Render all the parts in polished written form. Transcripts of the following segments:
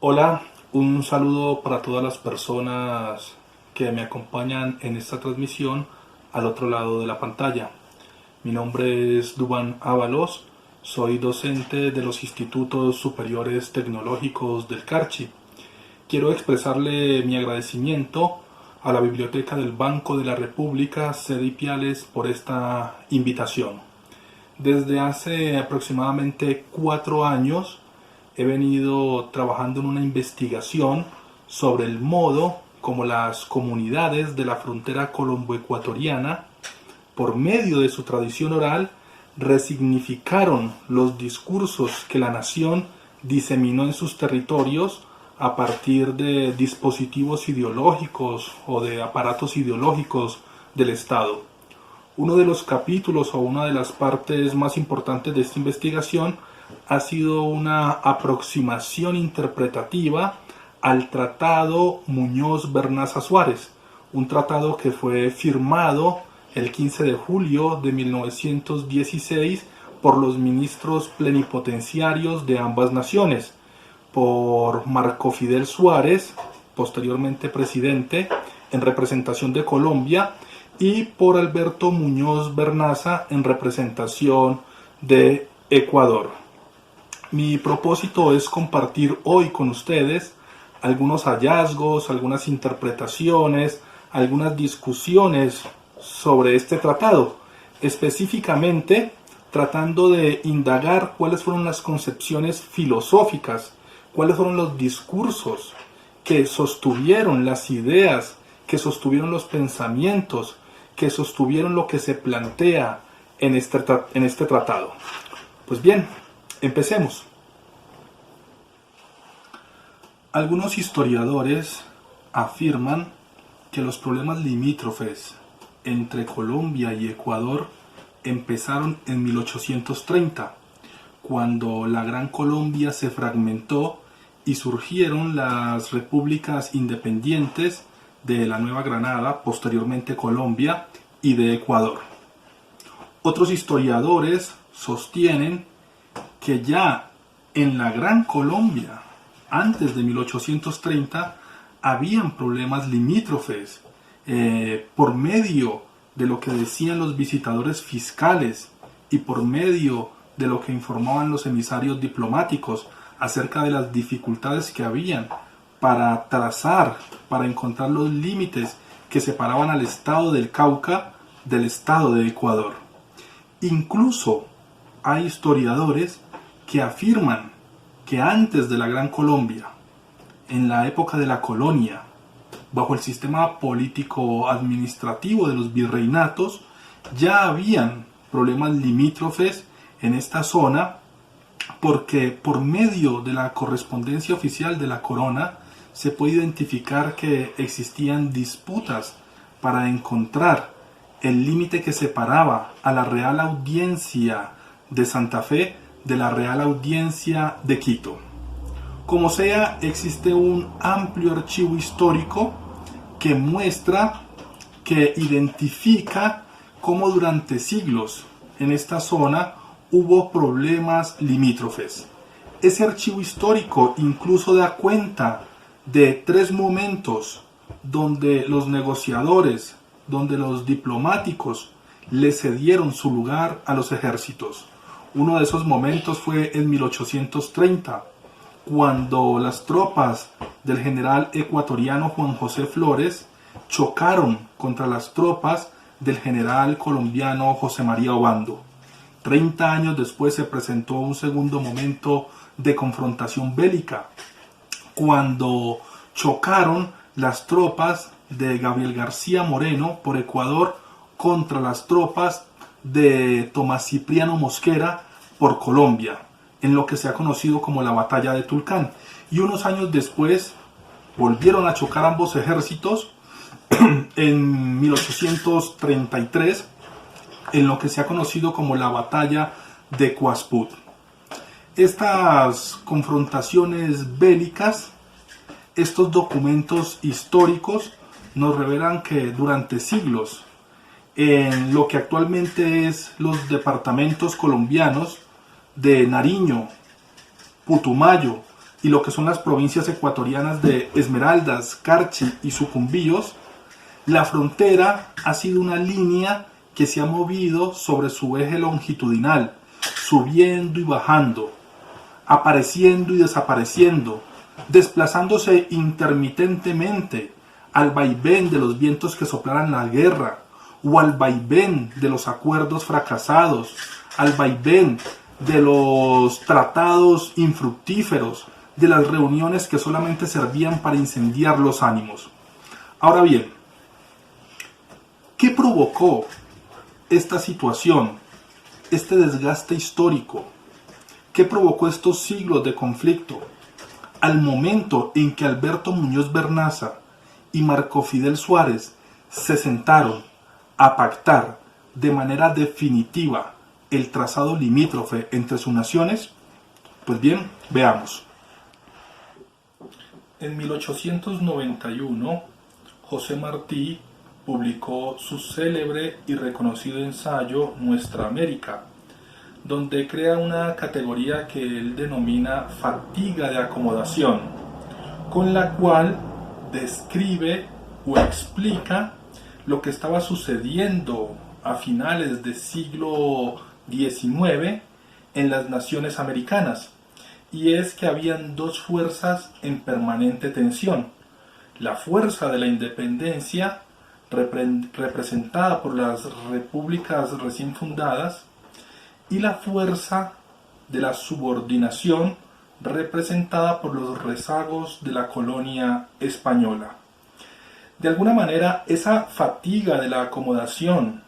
Hola, un saludo para todas las personas que me acompañan en esta transmisión al otro lado de la pantalla. Mi nombre es Dubán Ábalos, soy docente de los Institutos Superiores Tecnológicos del Carchi. Quiero expresarle mi agradecimiento a la Biblioteca del Banco de la República, sede Ipiales, por esta invitación. Desde hace aproximadamente 4 años he venido trabajando en una investigación sobre el modo como las comunidades de la frontera colombo-ecuatoriana, por medio de su tradición oral, resignificaron los discursos que la nación diseminó en sus territorios a partir de dispositivos ideológicos o de aparatos ideológicos del Estado. Uno de los capítulos o una de las partes más importantes de esta investigación ha sido una aproximación interpretativa al Tratado Muñoz-Bernaza Suárez, un tratado que fue firmado el 15 de julio de 1916 por los ministros plenipotenciarios de ambas naciones, por Marco Fidel Suárez, posteriormente presidente en representación de Colombia, y por Alberto Muñoz Bernaza en representación de Ecuador. Mi propósito es compartir hoy con ustedes algunos hallazgos, algunas interpretaciones, algunas discusiones sobre este tratado, específicamente tratando de indagar cuáles fueron las concepciones filosóficas, cuáles fueron los discursos que sostuvieron las ideas, que sostuvieron los pensamientos, que sostuvieron lo que se plantea en este tratado. Pues bien, empecemos. Algunos historiadores afirman que los problemas limítrofes entre Colombia y Ecuador empezaron en 1830, cuando la Gran Colombia se fragmentó y surgieron las repúblicas independientes de la Nueva Granada, posteriormente Colombia, y de Ecuador. Otros historiadores sostienen que ya en la Gran Colombia, antes de 1830, habían problemas limítrofes por medio de lo que decían los visitadores fiscales y por medio de lo que informaban los emisarios diplomáticos acerca de las dificultades que habían para trazar, para encontrar los límites que separaban al estado del Cauca del estado de Ecuador. Incluso hay historiadores que afirman que antes de la Gran Colombia, en la época de la colonia, bajo el sistema político administrativo de los virreinatos, ya habían problemas limítrofes en esta zona, porque por medio de la correspondencia oficial de la corona se puede identificar que existían disputas para encontrar el límite que separaba a la Real Audiencia de Santa Fe de la Real Audiencia de Quito. Como sea, existe un amplio archivo histórico que muestra, que identifica cómo durante siglos en esta zona hubo problemas limítrofes. Ese archivo histórico incluso da cuenta de 3 momentos donde los negociadores, donde los diplomáticos le cedieron su lugar a los ejércitos. Uno de esos momentos fue en 1830, cuando las tropas del general ecuatoriano Juan José Flores chocaron contra las tropas del general colombiano José María Obando. 30 años después se presentó un segundo momento de confrontación bélica, cuando chocaron las tropas de Gabriel García Moreno por Ecuador contra las tropas de Tomás Cipriano Mosquera por Colombia, en lo que se ha conocido como la Batalla de Tulcán. Y unos años después volvieron a chocar ambos ejércitos en 1833, en lo que se ha conocido como la Batalla de Cuasput. Estas confrontaciones bélicas, estos documentos históricos nos revelan que durante siglos, en lo que actualmente es los departamentos colombianos de Nariño, Putumayo, y lo que son las provincias ecuatorianas de Esmeraldas, Carchi y Sucumbíos, la frontera ha sido una línea que se ha movido sobre su eje longitudinal, subiendo y bajando, apareciendo y desapareciendo, desplazándose intermitentemente al vaivén de los vientos que soplaran la guerra, o al vaivén de los acuerdos fracasados, al vaivén de los tratados infructíferos, de las reuniones que solamente servían para incendiar los ánimos. Ahora bien, ¿qué provocó esta situación, este desgaste histórico? ¿Qué provocó estos siglos de conflicto? Al momento en que Alberto Muñoz Bernaza y Marco Fidel Suárez se sentaron a pactar de manera definitiva el trazado limítrofe entre sus naciones. Pues bien, veamos. En 1891, José Martí publicó su célebre y reconocido ensayo Nuestra América, donde crea una categoría que él denomina fatiga de acomodación, con la cual describe o explica lo que estaba sucediendo a finales del siglo XIX en las naciones americanas, y es que habían dos fuerzas en permanente tensión: la fuerza de la independencia, representada por las repúblicas recién fundadas, y la fuerza de la subordinación, representada por los rezagos de la colonia española. De alguna manera, esa fatiga de la acomodación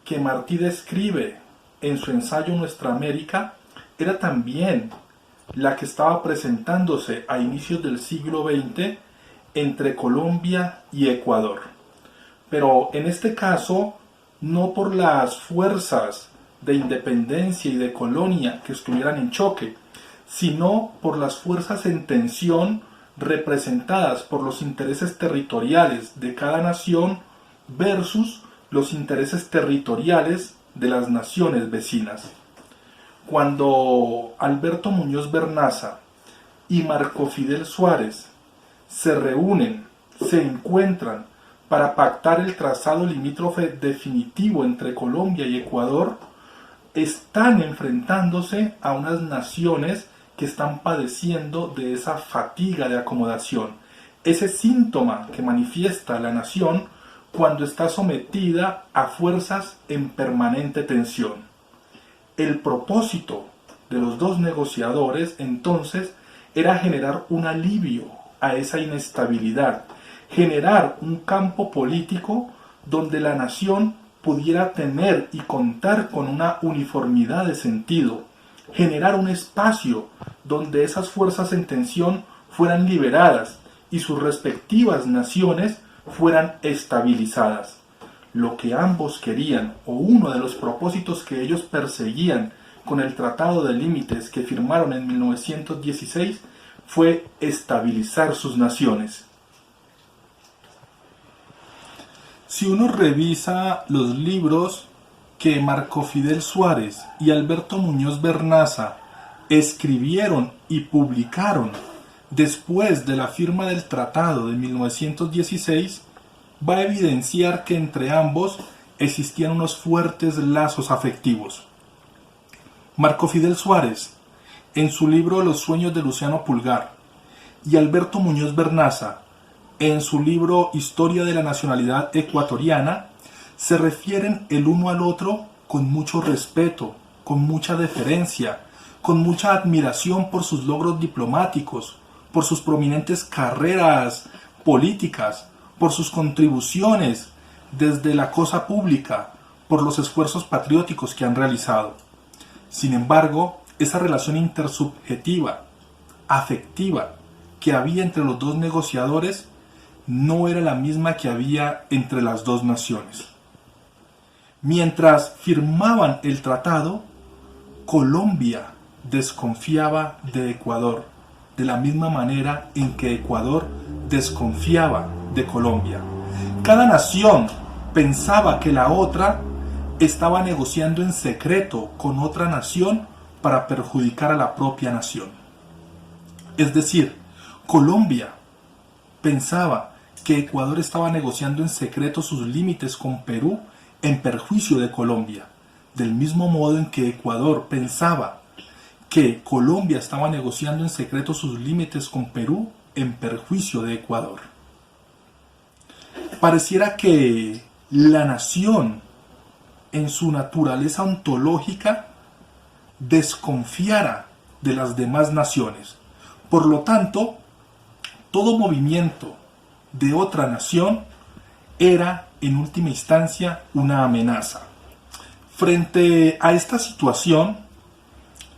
que Martí describe en su ensayo Nuestra América era también la que estaba presentándose a inicios del siglo XX entre Colombia y Ecuador. Pero en este caso, no por las fuerzas de independencia y de colonia que estuvieran en choque, sino por las fuerzas en tensión representadas por los intereses territoriales de cada nación versus los intereses territoriales de las naciones vecinas. Cuando Alberto Muñoz Bernaza y Marco Fidel Suárez se reúnen, se encuentran para pactar el trazado limítrofe definitivo entre Colombia y Ecuador, están enfrentándose a unas naciones que están padeciendo de esa fatiga de acomodación, ese síntoma que manifiesta la nación cuando está sometida a fuerzas en permanente tensión. El propósito de los dos negociadores entonces era generar un alivio a esa inestabilidad, generar un campo político donde la nación pudiera tener y contar con una uniformidad de sentido, generar un espacio donde esas fuerzas en tensión fueran liberadas y sus respectivas naciones fueran estabilizadas. Lo que ambos querían, o uno de los propósitos que ellos perseguían con el Tratado de Límites que firmaron en 1916, fue estabilizar sus naciones. Si uno revisa los libros que Marco Fidel Suárez y Alberto Muñoz Bernaza escribieron y publicaron después de la firma del Tratado de 1916, va a evidenciar que entre ambos existían unos fuertes lazos afectivos. Marco Fidel Suárez, en su libro Los sueños de Luciano Pulgar, y Alberto Muñoz Bernaza, en su libro Historia de la Nacionalidad Ecuatoriana, se refieren el uno al otro con mucho respeto, con mucha deferencia, con mucha admiración por sus logros diplomáticos, por sus prominentes carreras políticas, por sus contribuciones desde la cosa pública, por los esfuerzos patrióticos que han realizado. Sin embargo, esa relación intersubjetiva, afectiva, que había entre los dos negociadores no era la misma que había entre las dos naciones. Mientras firmaban el tratado, Colombia desconfiaba de Ecuador, de la misma manera en que Ecuador desconfiaba de Colombia. Cada nación pensaba que la otra estaba negociando en secreto con otra nación para perjudicar a la propia nación. Es decir, Colombia pensaba que Ecuador estaba negociando en secreto sus límites con Perú en perjuicio de Colombia, del mismo modo en que Ecuador pensaba que Colombia estaba negociando en secreto sus límites con Perú en perjuicio de Ecuador. Pareciera que la nación, en su naturaleza ontológica, desconfiara de las demás naciones. Por lo tanto, todo movimiento de otra nación era, en última instancia, una amenaza. Frente a esta situación,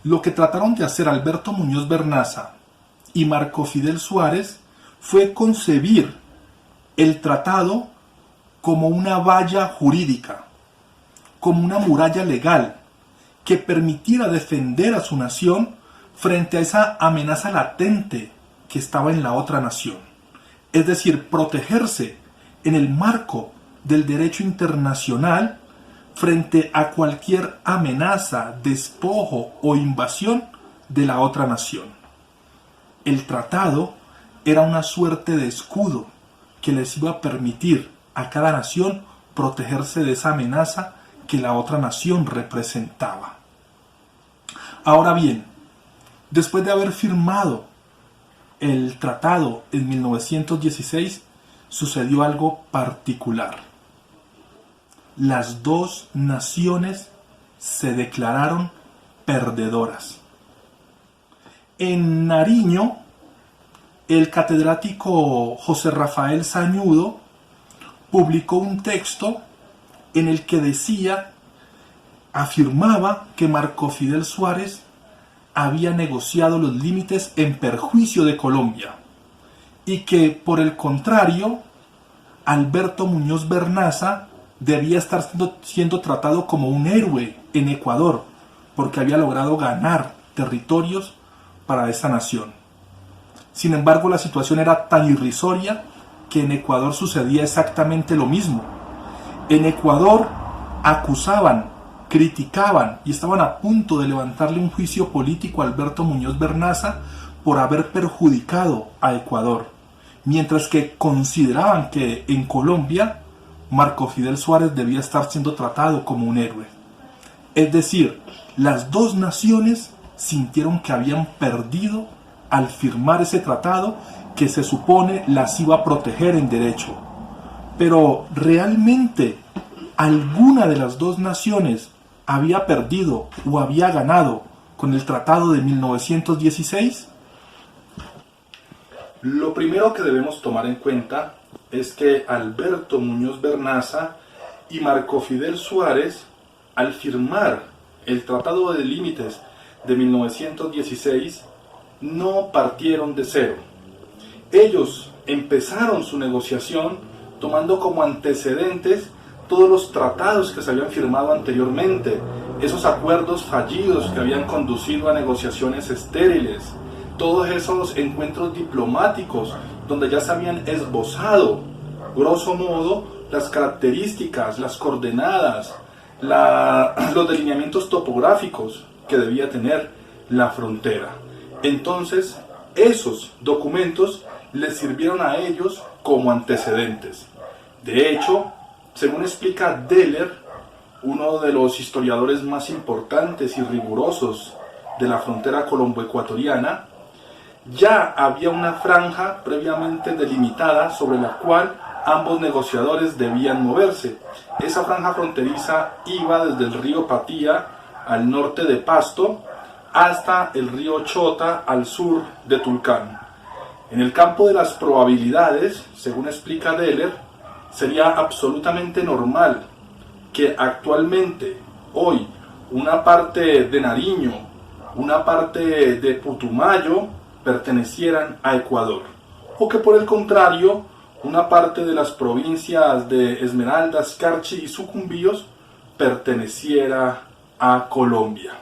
lo que trataron de hacer Alberto Muñoz Bernaza y Marco Fidel Suárez fue concebir el tratado como una valla jurídica, como una muralla legal que permitiera defender a su nación frente a esa amenaza latente que estaba en la otra nación. Es decir, protegerse en el marco del derecho internacional frente a cualquier amenaza, despojo o invasión de la otra nación. El tratado era una suerte de escudo que les iba a permitir a cada nación protegerse de esa amenaza que la otra nación representaba. Ahora bien, después de haber firmado el tratado en 1916, sucedió algo particular. Las dos naciones se declararon perdedoras. En Nariño, el catedrático José Rafael Sañudo publicó un texto en el que afirmaba que Marco Fidel Suárez había negociado los límites en perjuicio de Colombia y que, por el contrario, Alberto Muñoz Bernaza debía estar siendo tratado como un héroe en Ecuador porque había logrado ganar territorios para esa nación. Sin embargo, la situación era tan irrisoria que en Ecuador sucedía exactamente lo mismo. En Ecuador acusaban, criticaban y estaban a punto de levantarle un juicio político a Alberto Muñoz Bernaza por haber perjudicado a Ecuador, mientras que consideraban que en Colombia Marco Fidel Suárez debía estar siendo tratado como un héroe. Es decir, las dos naciones sintieron que habían perdido al firmar ese tratado que se supone las iba a proteger en derecho. Pero ¿realmente alguna de las dos naciones había perdido o había ganado con el tratado de 1916? Lo primero que debemos tomar en cuenta es que Alberto Muñoz Bernaza y Marco Fidel Suárez, al firmar el Tratado de Límites de 1916, no partieron de cero. Ellos empezaron su negociación tomando como antecedentes todos los tratados que se habían firmado anteriormente, esos acuerdos fallidos que habían conducido a negociaciones estériles, todos esos encuentros diplomáticos donde ya se habían esbozado, grosso modo, las características, las coordenadas, los delineamientos topográficos que debía tener la frontera. Entonces, esos documentos les sirvieron a ellos como antecedentes. De hecho, según explica Deller, uno de los historiadores más importantes y rigurosos de la frontera colombo-ecuatoriana, ya había una franja previamente delimitada sobre la cual ambos negociadores debían moverse. Esa franja fronteriza iba desde el río Patía al norte de Pasto hasta el río Chota al sur de Tulcán. En el campo de las probabilidades, según explica Deller, sería absolutamente normal que actualmente, hoy, una parte de Nariño, una parte de Putumayo pertenecieran a Ecuador, o que por el contrario, una parte de las provincias de Esmeraldas, Carchi y Sucumbíos perteneciera a Colombia.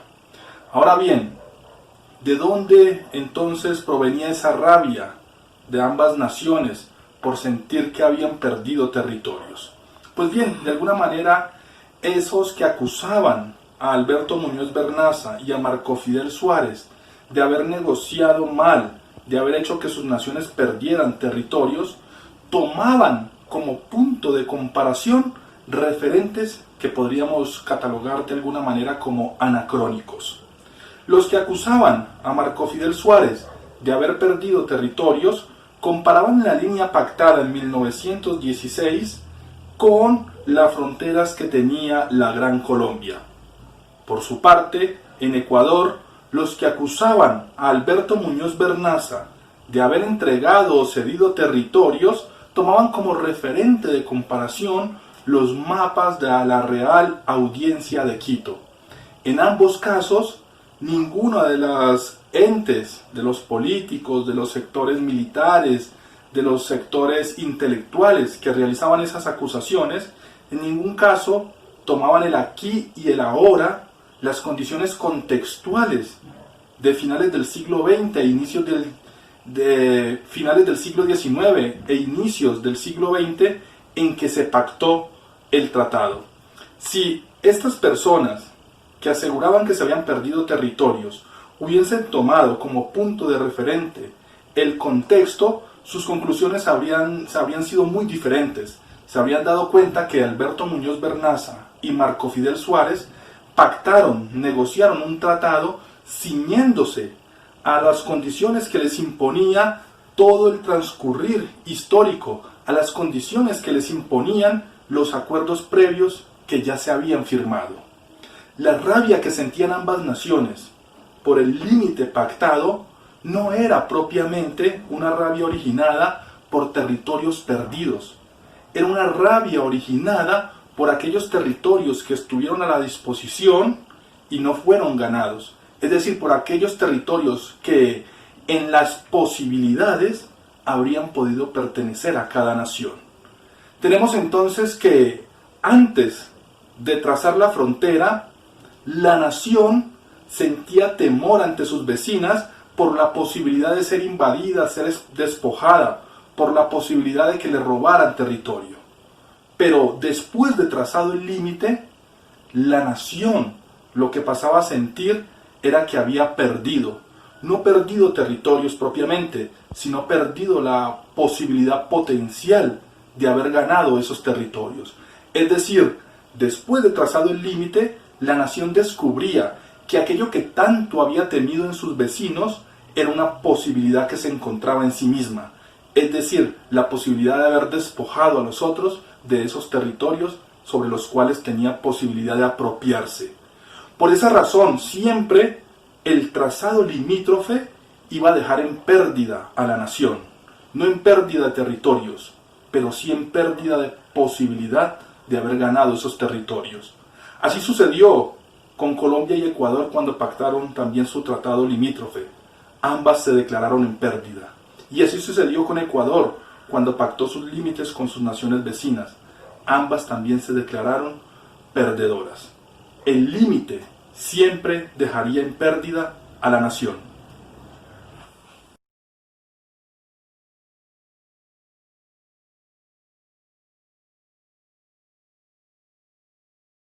Ahora bien, ¿de dónde entonces provenía esa rabia de ambas naciones por sentir que habían perdido territorios? Pues bien, de alguna manera, esos que acusaban a Alberto Muñoz Bernaza y a Marco Fidel Suárez de haber negociado mal de haber hecho que sus naciones perdieran territorios, tomaban como punto de comparación referentes que podríamos catalogar de alguna manera como anacrónicos. Los que acusaban a Marco Fidel Suárez de haber perdido territorios comparaban la línea pactada en 1916 con las fronteras que tenía la Gran Colombia. Por su parte, en Ecuador, los que acusaban a Alberto Muñoz Bernaza de haber entregado o cedido territorios tomaban como referente de comparación los mapas de la Real Audiencia de Quito. En ambos casos, ninguno de los entes, de los políticos, de los sectores militares, de los sectores intelectuales que realizaban esas acusaciones, en ningún caso tomaban el aquí y el ahora, las condiciones contextuales de finales del siglo XX de finales del siglo XIX e inicios del siglo XX en que se pactó el tratado. Si estas personas que aseguraban que se habían perdido territorios hubiesen tomado como punto de referente el contexto, sus conclusiones habrían sido muy diferentes. Se habrían dado cuenta que Alberto Muñoz Bernaza y Marco Fidel Suárez pactaron, negociaron un tratado ciñéndose a las condiciones que les imponía todo el transcurrir histórico, a las condiciones que les imponían los acuerdos previos que ya se habían firmado. La rabia que sentían ambas naciones por el límite pactado no era propiamente una rabia originada por territorios perdidos, era una rabia originada por aquellos territorios que estuvieron a la disposición y no fueron ganados, es decir, por aquellos territorios que en las posibilidades habrían podido pertenecer a cada nación. Tenemos entonces que antes de trazar la frontera, la nación sentía temor ante sus vecinas por la posibilidad de ser invadida, ser despojada, por la posibilidad de que le robaran territorio. Pero después de trazado el límite, la nación lo que pasaba a sentir era que había perdido, no perdido territorios propiamente, sino perdido la posibilidad potencial de haber ganado esos territorios. Es decir, después de trazado el límite, la nación descubría que aquello que tanto había temido en sus vecinos era una posibilidad que se encontraba en sí misma. Es decir, la posibilidad de haber despojado a los otros de esos territorios sobre los cuales tenía posibilidad de apropiarse. Por esa razón, siempre el trazado limítrofe iba a dejar en pérdida a la nación, no en pérdida de territorios, pero sí en pérdida de posibilidad de haber ganado esos territorios. Así sucedió con Colombia y Ecuador cuando pactaron también su tratado limítrofe. Ambas se declararon en pérdida. Y así sucedió con Ecuador cuando pactó sus límites con sus naciones vecinas. Ambas también se declararon perdedoras. El límite siempre dejaría en pérdida a la nación.